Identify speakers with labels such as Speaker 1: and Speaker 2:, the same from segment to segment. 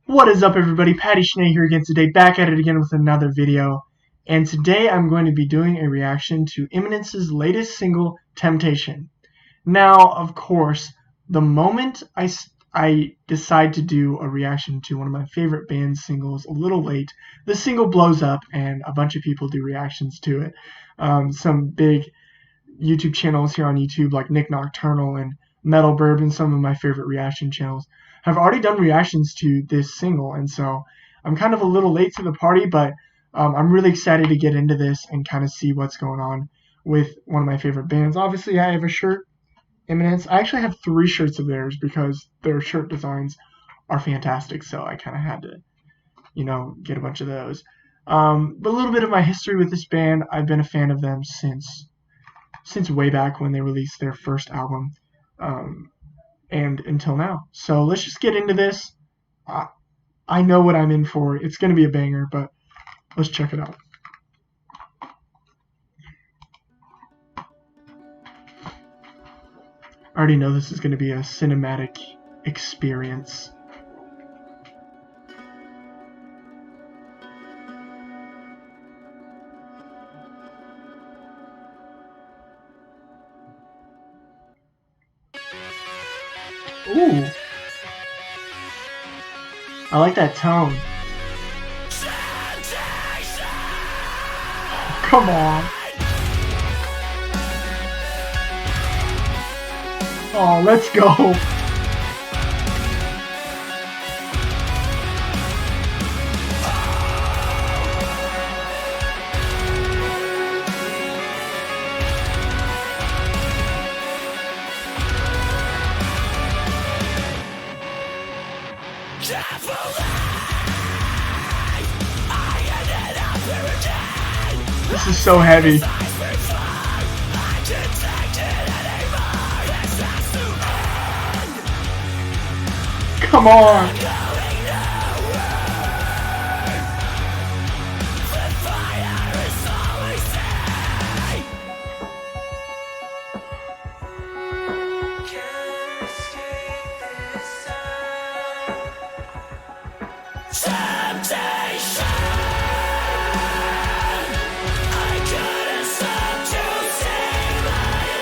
Speaker 1: What is up, everybody? Patty Schnee here again today, back at it again with another video. And today I'm going to be doing a reaction to Imminence's latest single, Temptation. Now, of course, the moment I decide to do a reaction to one of my favorite band's singles a little late, the single blows up and a bunch of people do reactions to it. Some big YouTube channels here on YouTube like Nick Nocturnal and Metal Bourbon, some of my favorite reaction channels, have already done reactions to this single, and so I'm kind of a little late to the party, but I'm really excited to get into this and kind of see what's going on with one of my favorite bands. Obviously, I have a shirt, Imminence. I actually have 3 shirts of theirs because their shirt designs are fantastic, so I kind of had to, get a bunch of those. But a little bit of my history with this band. I've been a fan of them since way back when they released their first album, and until now. So let's just get into this. I know what I'm in for. It's going to be a banger, but let's check it out. I already know this is going to be a cinematic experience. Ooh. I like that tone. Come on. Oh, let's go. This is so heavy. Come on.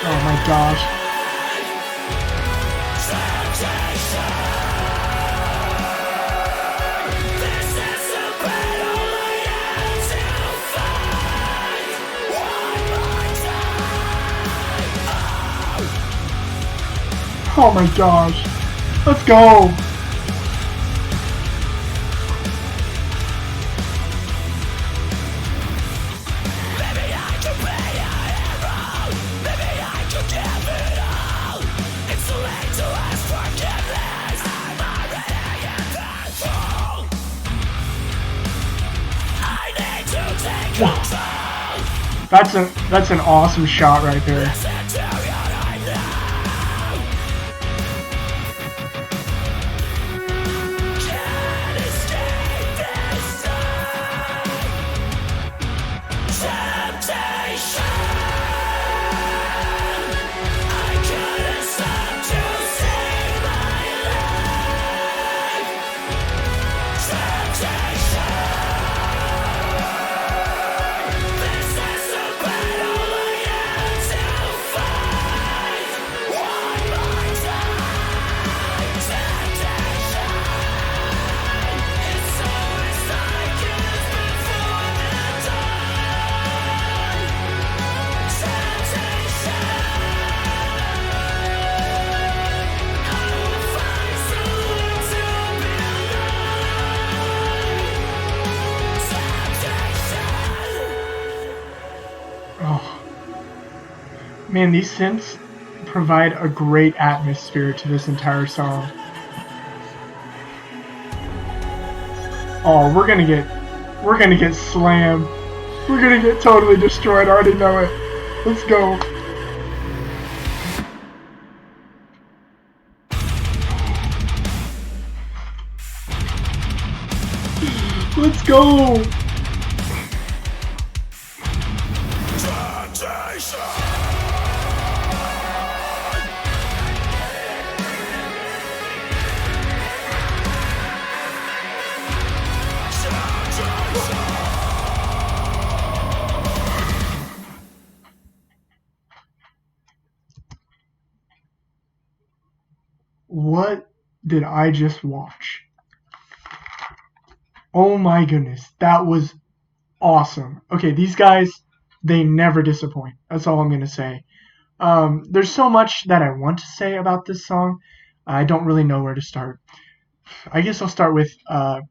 Speaker 1: Oh my gosh. Oh my gosh. Let's go. That's an awesome shot right there. Man, these synths provide a great atmosphere to this entire song. Oh, we're gonna get slammed. We're gonna get totally destroyed. I already know it. Let's go. Let's go. what did I just watch? Oh my goodness, that was awesome. Okay, these guys, they never disappoint. That's all I'm going to say. There's so much that I want to say about this song. I don't really know where to start. I guess I'll start with the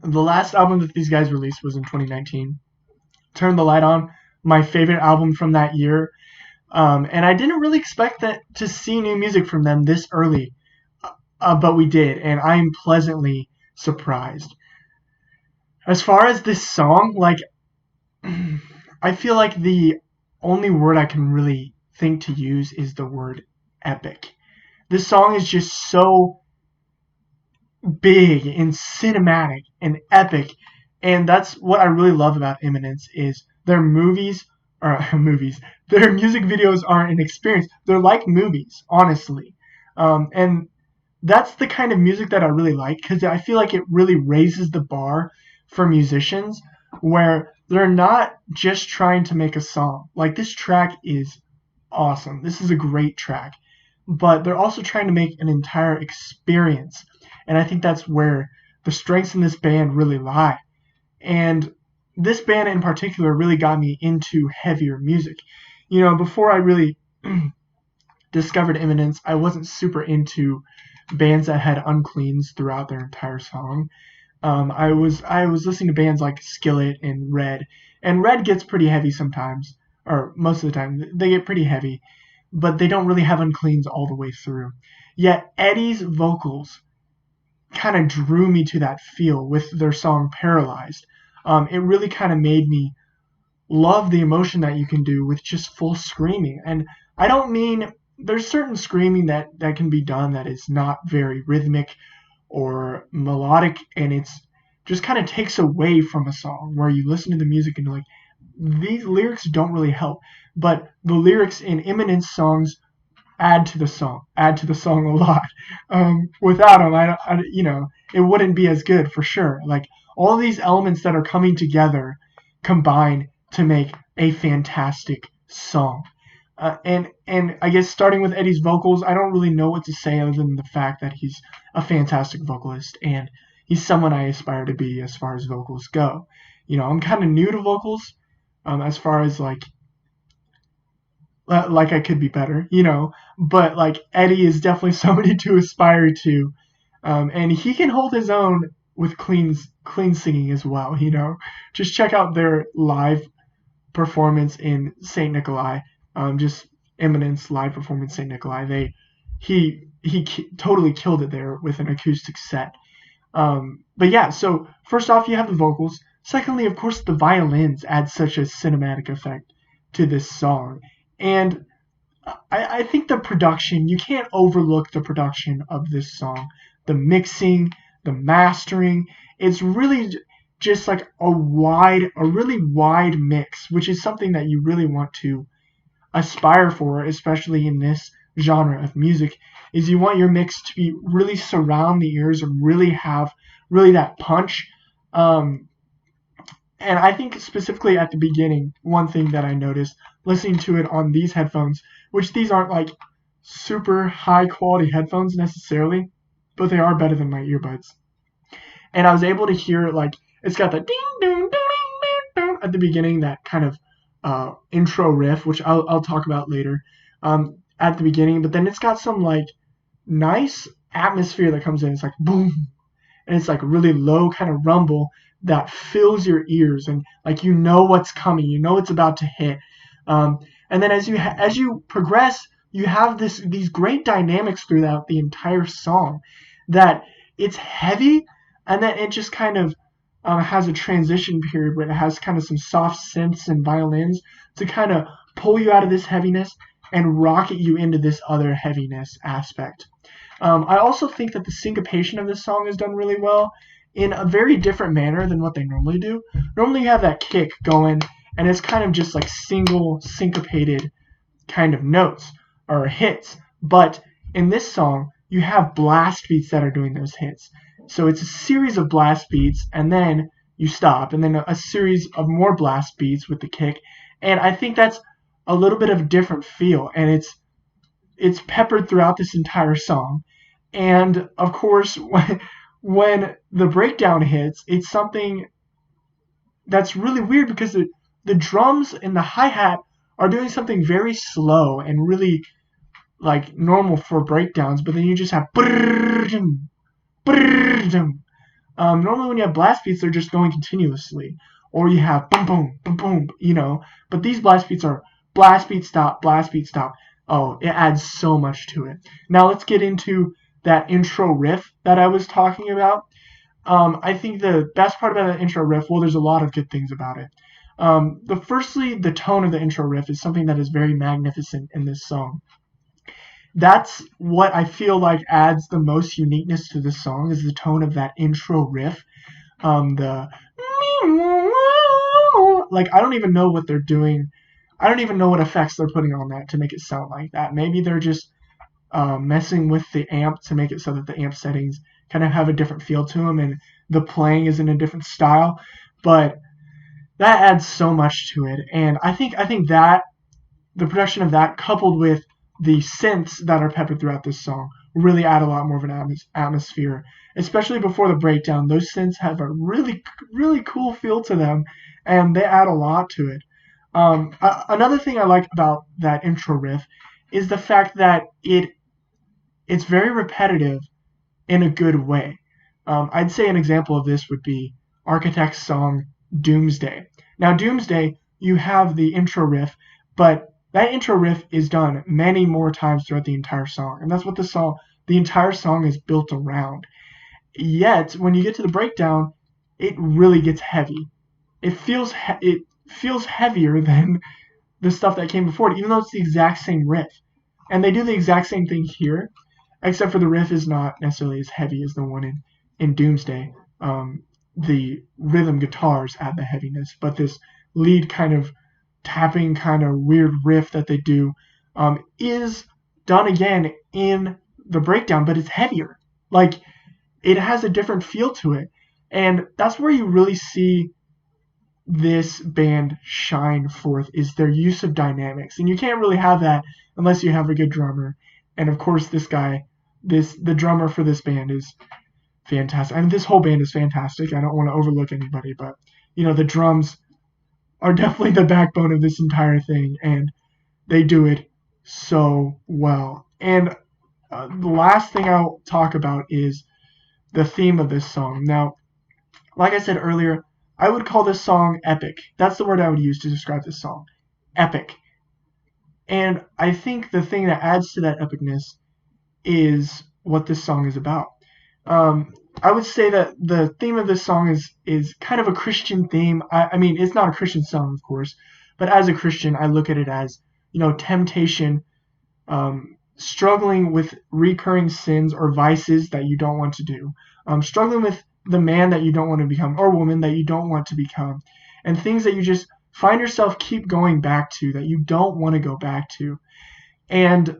Speaker 1: last album that these guys released was in 2019. Turn the Light On, my favorite album from that year. And I didn't really expect that to see new music from them this early, but we did, and I'm pleasantly surprised. As far as this song, like, I feel like the only word I can really think to use is the word epic. This song is just so big and cinematic and epic, and that's what I really love about Imminence is their movies their music videos are an experience. They're like movies, honestly. And that's the kind of music that I really like because I feel like it really raises the bar for musicians where they're not just trying to make a song. Like, this track is awesome. This is a great track. But they're also trying to make an entire experience. And I think that's where the strengths in this band really lie. And this band in particular really got me into heavier music. You know, before I really discovered Imminence, I wasn't super into bands that had uncleans throughout their entire song. I was listening to bands like Skillet and Red gets pretty heavy sometimes, or most of the time they get pretty heavy, but they don't really have uncleans all the way through. Yet Eddie's vocals kind of drew me to that feel with their song Paralyzed. It really kind of made me love the emotion that you can do with just full screaming. And I don't mean there's certain screaming that can be done that is not very rhythmic or melodic, and it's just kind of takes away from a song where you listen to the music and you're like, these lyrics don't really help. But the lyrics in Imminence songs add to the song a lot. Without them, it wouldn't be as good for sure. Like, all these elements that are coming together combine to make a fantastic song. And I guess starting with Eddie's vocals, I don't really know what to say other than the fact that he's a fantastic vocalist and he's someone I aspire to be as far as vocals go. You know, I'm kind of new to vocals, as far as like I could be better, you know, but like Eddie is definitely somebody to aspire to, and he can hold his own with clean singing as well. You know, just check out their live performance in Saint Nikolai. Just Imminence live performance Saint Nikolai. He totally killed it there with an acoustic set. But yeah, so first off, you have the vocals. Secondly, of course, the violins add such a cinematic effect to this song. And I think the production, you can't overlook the production of this song. The mixing, the mastering, it's really just like a really wide mix, which is something that you really want to aspire for, especially in this genre of music, is you want your mix to be really surround the ears and really have that punch. And I think specifically at the beginning, one thing that I noticed listening to it on these headphones, which these aren't like super high quality headphones necessarily, but they are better than my earbuds. And I was able to hear, like, it's got the ding ding ding ding ding at the beginning, that kind of intro riff, which I'll talk about later, at the beginning. But then it's got some like nice atmosphere that comes in. It's like boom, and it's like really low kind of rumble that fills your ears, and like you know what's coming, you know it's about to hit. And then as you progress, you have these great dynamics throughout the entire song. That it's heavy, and then it just kind of has a transition period where it has kind of some soft synths and violins to kind of pull you out of this heaviness and rocket you into this other heaviness aspect. I also think that the syncopation of this song is done really well in a very different manner than what they normally do. Normally you have that kick going, and it's kind of just like single syncopated kind of notes or hits. But in this song, you have blast beats that are doing those hits. So it's a series of blast beats, and then you stop, and then a series of more blast beats with the kick. And I think that's a little bit of a different feel, and it's peppered throughout this entire song. And of course, when the breakdown hits, it's something that's really weird because the drums and the hi-hat are doing something very slow and really like normal for breakdowns, but then you just have normally when you have blast beats, they're just going continuously, or you have boom boom boom boom, But these blast beats are blast beat stop, blast beat stop. Oh, it adds so much to it. Now let's get into that intro riff that I was talking about. I think the best part about that intro riff, well, there's a lot of good things about it. Firstly, the tone of the intro riff is something that is very magnificent in this song. That's what I feel like adds the most uniqueness to the song is the tone of that intro riff. The like I don't even know what they're doing. I don't even know what effects they're putting on that to make it sound like that. Maybe they're just messing with the amp to make it so that the amp settings kind of have a different feel to them and the playing is in a different style. But that adds so much to it, and I think that the production of that coupled with the synths that are peppered throughout this song really add a lot more of an atmosphere, especially before the breakdown. Those synths have a really, really cool feel to them, and they add a lot to it. Another thing I like about that intro riff is the fact that it's very repetitive in a good way. I'd say an example of this would be Architect's song Doomsday. Now, Doomsday, you have the intro riff, but that intro riff is done many more times throughout the entire song, and that's what the entire song is built around. Yet, when you get to the breakdown, it really gets heavy. It feels heavier than the stuff that came before it, even though it's the exact same riff. And they do the exact same thing here, except for the riff is not necessarily as heavy as the one in Doomsday. The rhythm guitars add the heaviness, but this lead kind of tapping kind of weird riff that they do is done again in the breakdown, but it's heavier. Like it has a different feel to it, and that's where you really see this band shine forth is their use of dynamics, and you can't really have that unless you have a good drummer. And of course, the drummer for this band is fantastic. I mean, this whole band is fantastic. I don't want to overlook anybody, but the drums are definitely the backbone of this entire thing, and they do it so well. And the last thing I'll talk about is the theme of this song. Now, like I said earlier, I would call this song epic. That's the word I would use to describe this song. Epic. And I think the thing that adds to that epicness is what this song is about. I would say that the theme of this song is kind of a Christian theme. I mean, it's not a Christian song, of course, but as a Christian, I look at it as, temptation, struggling with recurring sins or vices that you don't want to do, struggling with the man that you don't want to become or woman that you don't want to become, and things that you just find yourself keep going back to that you don't want to go back to. And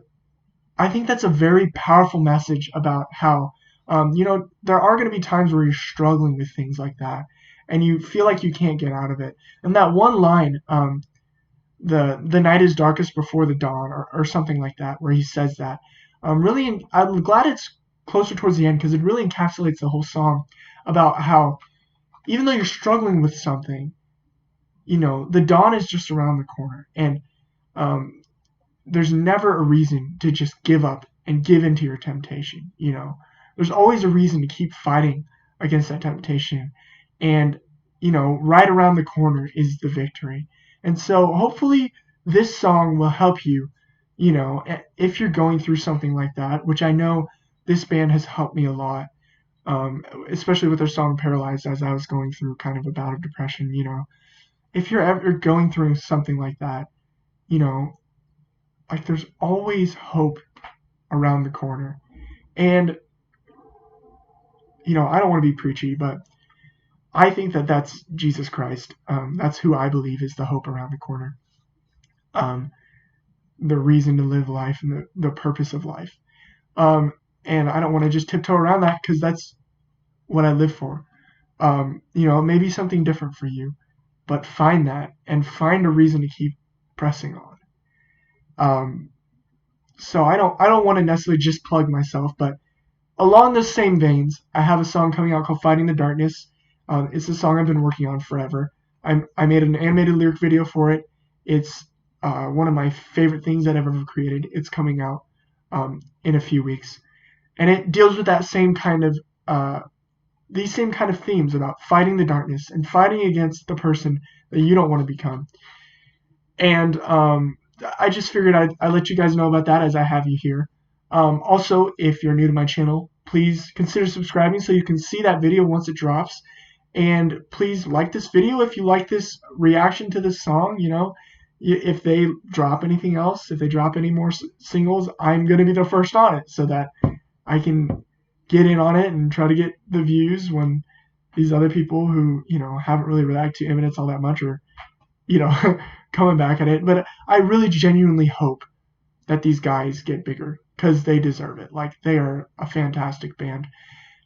Speaker 1: I think that's a very powerful message about how, there are going to be times where you're struggling with things like that and you feel like you can't get out of it. And that one line, the night is darkest before the dawn, or something like that, where he says that, really, I'm glad it's closer towards the end because it really encapsulates the whole song about how even though you're struggling with something, the dawn is just around the corner, and there's never a reason to just give up and give into your temptation. There's always a reason to keep fighting against that temptation, and right around the corner is the victory. And so hopefully this song will help you, if you're going through something like that, which I know this band has helped me a lot, especially with their song Paralyzed, as I was going through kind of a bout of depression. If you're ever going through something like that, like there's always hope around the corner. And I don't want to be preachy, but I think that that's Jesus Christ. That's who I believe is the hope around the corner, the reason to live life and the purpose of life. And I don't want to just tiptoe around that because that's what I live for. Maybe something different for you, but find that and find a reason to keep pressing on. So I don't want to necessarily just plug myself, but along the same veins, I have a song coming out called Fighting the Darkness. It's a song I've been working on forever. I made an animated lyric video for it. It's one of my favorite things that I've ever created. It's coming out in a few weeks. And it deals with that same kind of these same kind of themes about fighting the darkness and fighting against the person that you don't want to become. And I just figured I'd let you guys know about that as I have you here. Also, if you're new to my channel, please consider subscribing so you can see that video once it drops. And please like this video if you like this reaction to this song. You know, if they drop anything else, if they drop any more singles, I'm going to be the first on it so that I can get in on it and try to get the views when these other people who, you know, haven't really reacted to Imminence all that much are, you know, coming back at it. But I really genuinely hope that these guys get bigger because they deserve it. Like, they are a fantastic band.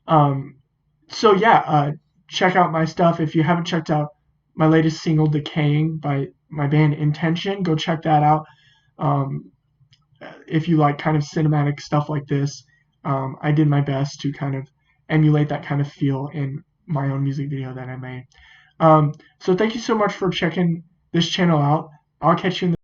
Speaker 1: So yeah, check out my stuff. If you haven't checked out my latest single, Decaying, by my band Intention, go check that out. If you like kind of cinematic stuff like this, I did my best to kind of emulate that kind of feel in my own music video that I made. So thank you so much for checking this channel out. I'll catch you in the